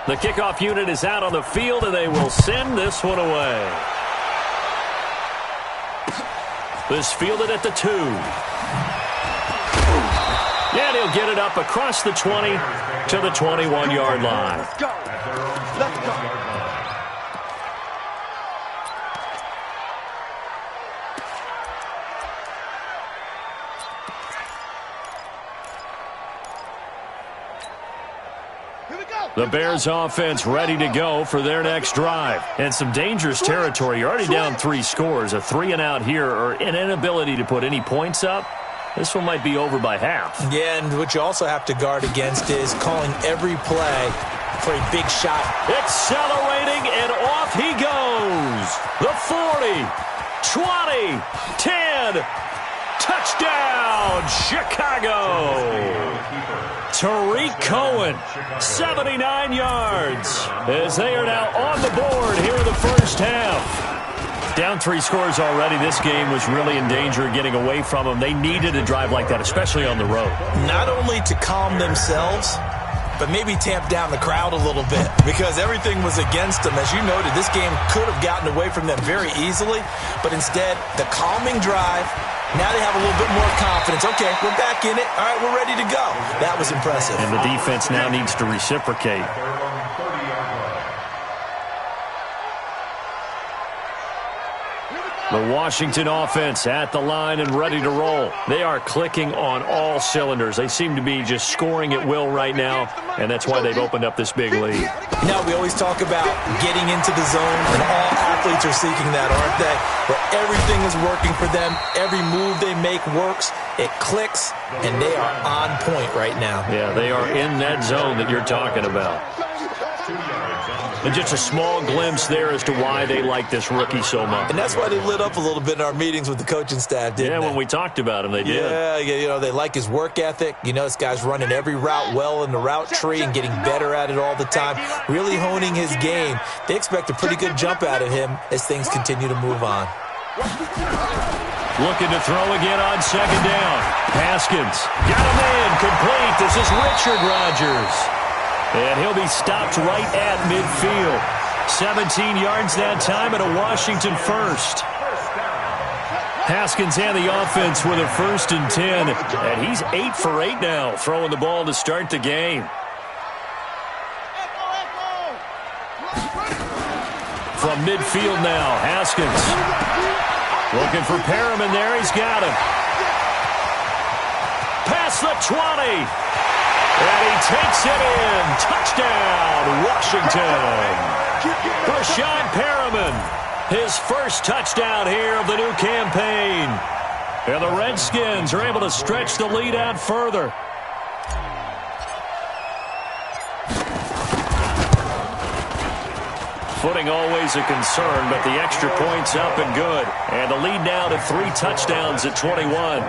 The kickoff unit is out on the field, and they will send this one away. This fielded at the 2. And he'll get it up across the 20 to the 21-yard line. Let's go. Let's go. The Bears offense ready to go for their next drive. And some dangerous territory. You're already down 3 scores. A 3-and-out here or an inability to put any points up. This one might be over by half. Yeah, and what you also have to guard against is calling every play for a big shot. Accelerating, and off he goes. The 40, 20, 10. Touchdown, Chicago. Tarik Cohen, 79 yards, as they are now on the board here in the first half. Down 3 scores already. This game was really in danger of getting away from them. They needed a drive like that, especially on the road. Not only to calm themselves, but maybe tamp down the crowd a little bit because everything was against them. As you noted, this game could have gotten away from them very easily, but instead, the calming drive. Now they have a little bit more confidence. Okay, we're back in it. All right, we're ready to go. That was impressive. And the defense now needs to reciprocate. The Washington offense at the line and ready to roll. They are clicking on all cylinders. They seem to be just scoring at will right now, and that's why they've opened up this big lead. Now, we always talk about getting into the zone, and all athletes are seeking that, aren't they? Where everything is working for them. Every move they make works. It clicks, and they are on point right now. Yeah, they are in that zone that you're talking about. And just a small glimpse there as to why they like this rookie so much. And that's why they lit up a little bit in our meetings with the coaching staff, didn't they? Yeah, when we talked about him, they did. Yeah, you know, they like his work ethic. You know, this guy's running every route well in the route tree and getting better at it all the time, really honing his game. They expect a pretty good jump out of him as things continue to move on. Looking to throw again on second down. Haskins got him in, complete. This is Richard Rodgers. And he'll be stopped right at midfield. 17 yards that time and a Washington first. Haskins and the offense with a 1st and 10. And he's 8 for 8 now, throwing the ball to start the game. From midfield now, Haskins. Looking for Perriman there. He's got him. Past the 20. And he takes it in. Touchdown, Washington. Breshad Perriman, his first touchdown here of the new campaign. And the Redskins are able to stretch the lead out further. Footing always a concern, but the extra point's up and good. And the lead now to 3 touchdowns at 21.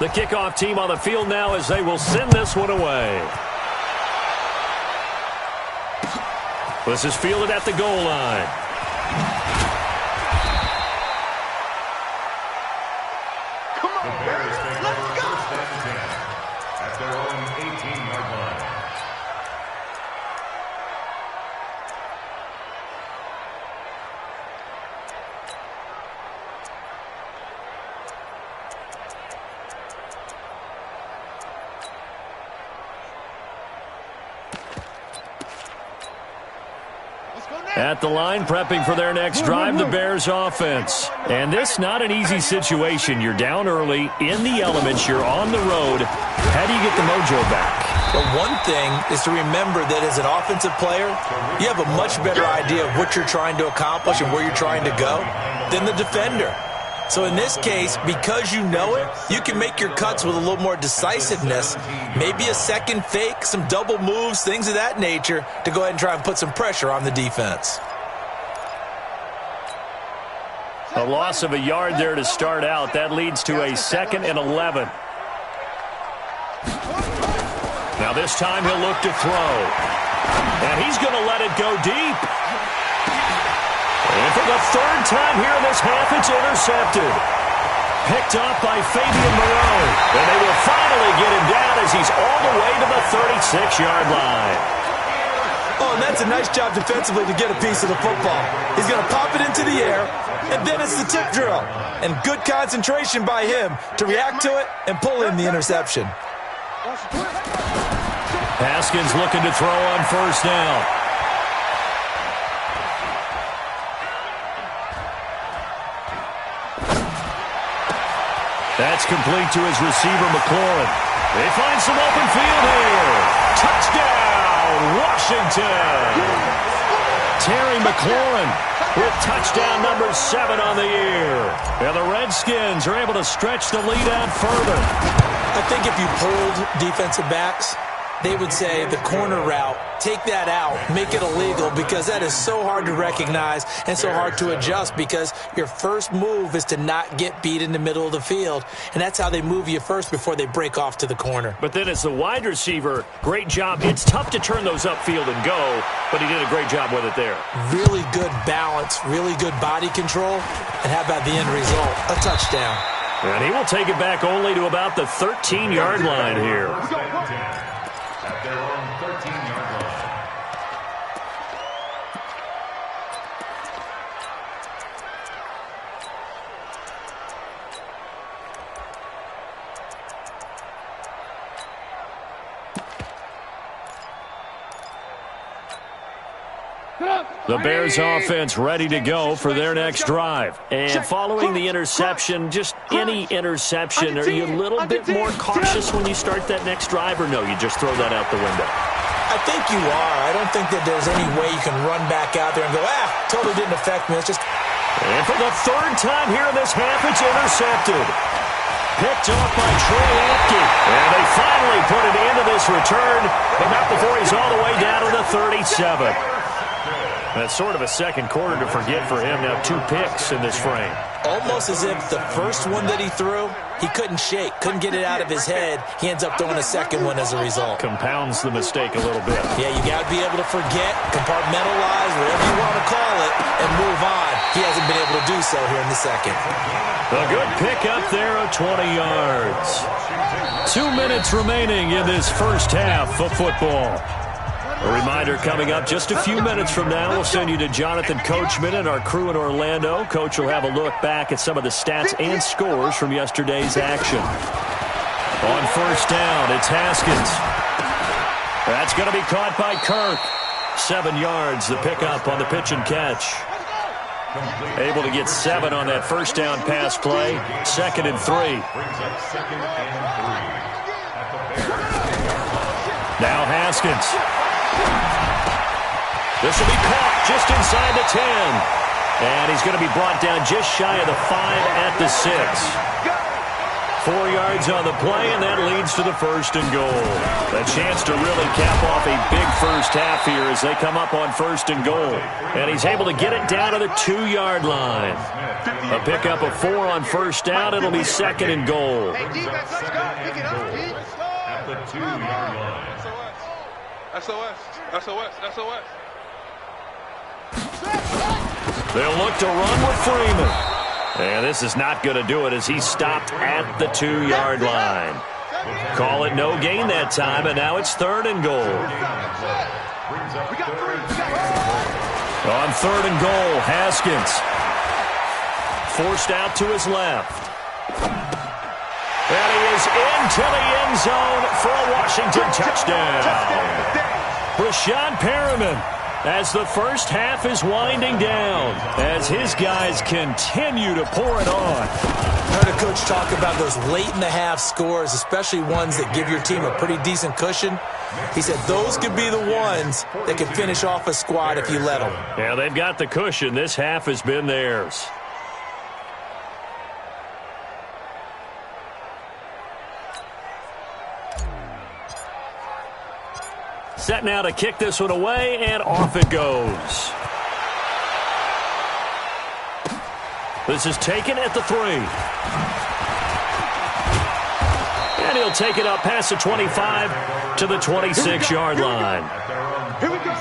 The kickoff team on the field now as they will send this one away. This is fielded at the goal line. Come on, Bears. Let's go. At their own 18-yard line. At the line, prepping for their next drive, the Bears offense. And this not an easy situation. You're down early, in the elements, you're on the road. How do you get the mojo back? Well, one thing is to remember that as an offensive player, you have a much better idea of what you're trying to accomplish and where you're trying to go than the defender. So in this case, because you know it, you can make your cuts with a little more decisiveness, maybe a second fake, some double moves, things of that nature, to go ahead and try and put some pressure on the defense. A loss of a yard there to start out. That leads to a 2nd and 11. Now this time he'll look to throw. And he's going to let it go deep. And for the third time here in this half, it's intercepted. Picked off by Fabian Moreau. And they will finally get him down as he's all the way to the 36-yard line. Oh, and that's a nice job defensively to get a piece of the football. He's going to pop it into the air, and then it's the tip drill. And good concentration by him to react to it and pull in the interception. Haskins looking to throw on first down. That's complete to his receiver, McLaurin. They find some open field here. Touchdown, Washington. Terry McLaurin with touchdown number 7 on the year. And the Redskins are able to stretch the lead out further. I think if you pulled defensive backs, they would say the corner route, take that out, make it illegal, because that is so hard to recognize and so hard to adjust, because your first move is to not get beat in the middle of the field, and that's how they move you first before they break off to the corner. But then as the wide receiver, great job. It's tough to turn those upfield and go, but he did a great job with it there. Really good balance, really good body control, and how about the end result? A touchdown. And he will take it back only to about the 13-yard line here. At their own 13-yard line. The Bears offense ready to go for their next drive. And following the interception, just any interception, are you a little bit more cautious when you start that next drive, or no, you just throw that out the window? I think you are. I don't think that there's any way you can run back out there and go, totally didn't affect me. It's just... And for the third time here in this half, it's intercepted. Picked off by Troy Apke. And they finally put it into this return, but not before he's all the way down to the 37. That's sort of a second quarter to forget for him. Now 2 picks in this frame. Almost as if the first one that he threw, he couldn't shake, couldn't get it out of his head. He ends up throwing a second one as a result. Compounds the mistake a little bit. Yeah, you got to be able to forget, compartmentalize, whatever you want to call it, and move on. He hasn't been able to do so here in the second. A good pick up there of 20 yards. 2 minutes remaining in this first half of football. A reminder coming up just a few minutes from now. We'll send you to Jonathan Coachman and our crew in Orlando. Coach will have a look back at some of the stats and scores from yesterday's action. On first down, it's Haskins. That's going to be caught by Kirk. 7 yards, the pickup on the pitch and catch. Able to get 7 on that first down pass play. 2nd and 3. Now Haskins. This will be caught just inside the 10. And he's going to be brought down just shy of the 5 at the 6. 4 yards on the play, and that leads to the 1st and goal. A chance to really cap off a big first half here as they come up on 1st and goal. And he's able to get it down to the 2-yard line. A pickup of 4 on first down. It'll be 2nd and goal. Hey, defense, let's go. Pick it up. At the 2-yard line. SOS. SOS. SOS. They'll look to run with Freeman. And this is not going to do it as he stopped at the 2-yard line. Call it no gain that time, and now it's 3rd and goal. On 3rd and goal, Haskins. Forced out to his left. And he is into the end zone for a Washington touchdown. Breshad Perriman, as the first half is winding down, as his guys continue to pour it on. I heard a coach talk about those late-in-the-half scores, especially ones that give your team a pretty decent cushion. He said those could be the ones that could finish off a squad if you let them. Yeah, they've got the cushion. This half has been theirs. Set now to kick this one away, and off it goes. This is taken at the 3. And he'll take it up past the 25 to the 26-yard line. Here we go.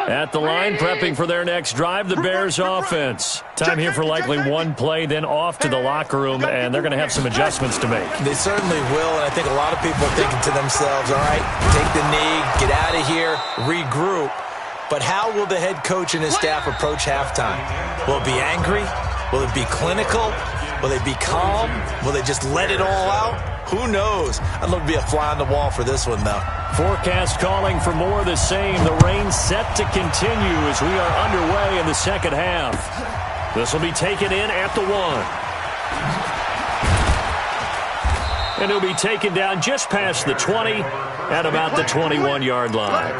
At the line, prepping for their next drive, the Bears offense. Time here for likely one play, then off to the locker room, and they're going to have some adjustments to make. They certainly will, and I think a lot of people are thinking to themselves, all right, take the knee, get out of here, regroup. But how will the head coach and his staff approach halftime? Will it be angry? Will it be clinical? Will they be calm? Will they just let it all out? Who knows? I'd love to be a fly on the wall for this one, though. Forecast calling for more of the same. The rain set to continue as we are underway in the second half. This will be taken in at the 1. And he'll be taken down just past the 20 at about the 21-yard line.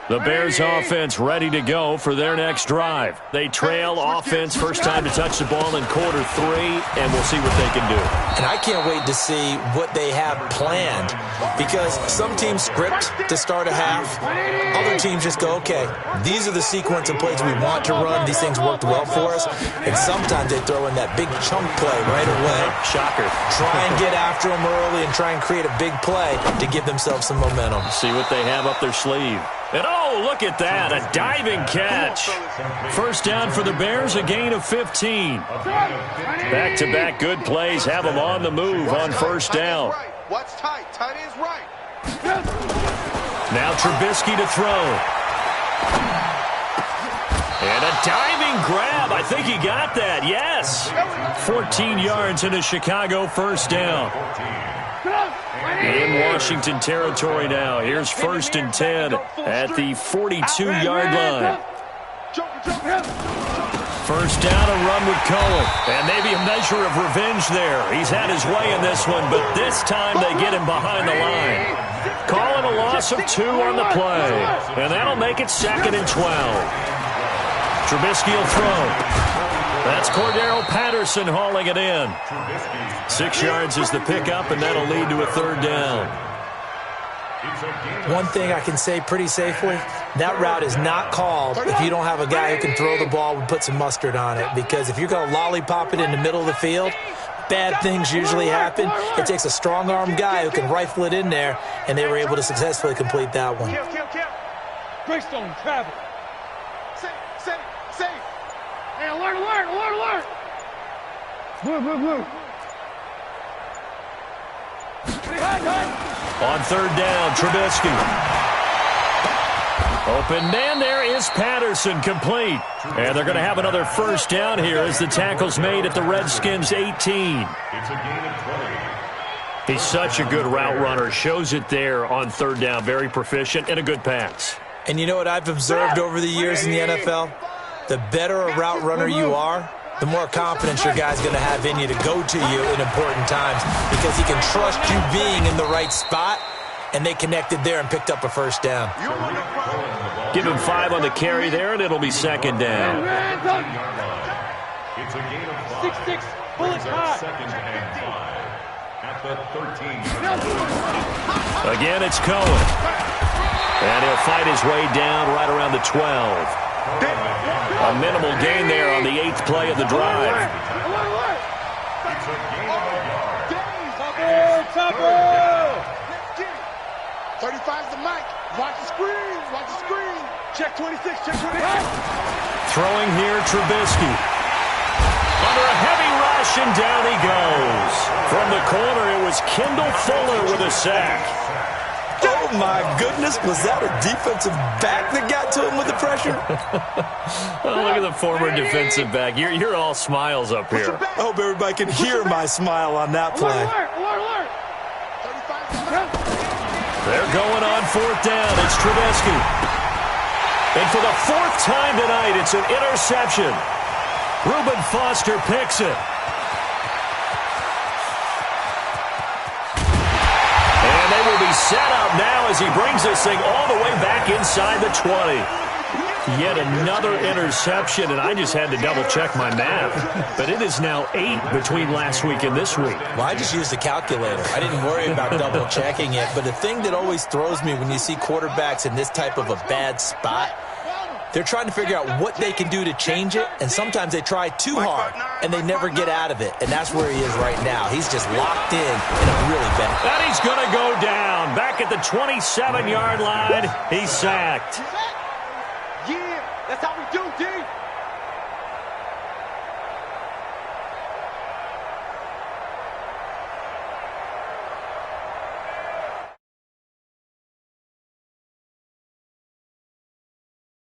The Bears offense ready to go for their next drive. They trail offense, first time to touch the ball in quarter 3, and we'll see what they can do. And I can't wait to see what they have planned, because some teams script to start a half. Other teams just go, okay, these are the sequence of plays we want to run. These things worked well for us. And sometimes they throw in that big chunk play right away. Shocker. Try and get after them early and try and create a big play to give themselves some momentum. See what they have up their sleeve. And oh, look at that, a diving catch. First down for the Bears, a gain of 15. Back-to-back good plays have them on the move on first down. What's tight? Tight is right. Now Trubisky to throw. And a diving grab. I think he got that, yes. 14 yards into Chicago, first down. In Washington territory now. Here's 1st and 10 at the 42-yard line. First down, a run with Cohen. And maybe a measure of revenge there. He's had his way in this one, but this time they get him behind the line. Calling a loss of 2 on the play. And that'll make it 2nd and 12. Trubisky will throw. That's Cordero Patterson hauling it in. 6 yards is the pickup, and that'll lead to a 3rd down. One thing I can say pretty safely, that route is not called if you don't have a guy who can throw the ball and put some mustard on it. Because if you're going to lollipop it in the middle of the field, bad things usually happen. It takes a strong-arm guy who can rifle it in there, and they were able to successfully complete that one. Greystone, travel. Safe. Hey, alert. Blue. On 3rd down, Trubisky. Open man there is Patterson, complete. And they're going to have another first down here as the tackle's made at the Redskins' 18. It's a gain of 20. He's such a good route runner. Shows it there on 3rd down. Very proficient and a good pass. And you know what I've observed over the years in the NFL? The better a route runner you are, the more confidence your guy's going to have in you to go to you in important times, because he can trust you being in the right spot, and they connected there and picked up a first down. Give him 5 on the carry there, and it'll be 2nd down. It's a gain of 5. 6-6, bullet high. 2nd and 5 at the 13. Again, it's Cohen. And he'll fight his way down right around the 12. A minimal gain there on the 8th play of the drive. It's a gain of a yard. 35's the mic. Watch the screen. Check 26. Throwing here, Trubisky. Under a heavy rush, and down he goes. From the corner, it was Kendall Fuller with a sack. Oh, my goodness. Was that a defensive back that got to him with the pressure? Oh, look at the former defensive back. You're all smiles up here. I hope everybody can hear my smile on that play. Alert. They're going on 4th down. It's Trubisky. And for the 4th time tonight, it's an interception. Reuben Foster picks it. set up now as he brings this thing all the way back inside the 20. Yet another interception, and I just had to double-check my math. But it is now 8 between last week and this week. Well, I just used a calculator. I didn't worry about double-checking it. But the thing that always throws me when you see quarterbacks in this type of a bad spot, they're trying to figure out what they can do to change it, and sometimes they try too hard, and they never get out of it. And that's where he is right now. He's just locked in a really bad. And he's going to go down. Back at the 27-yard line, he's sacked.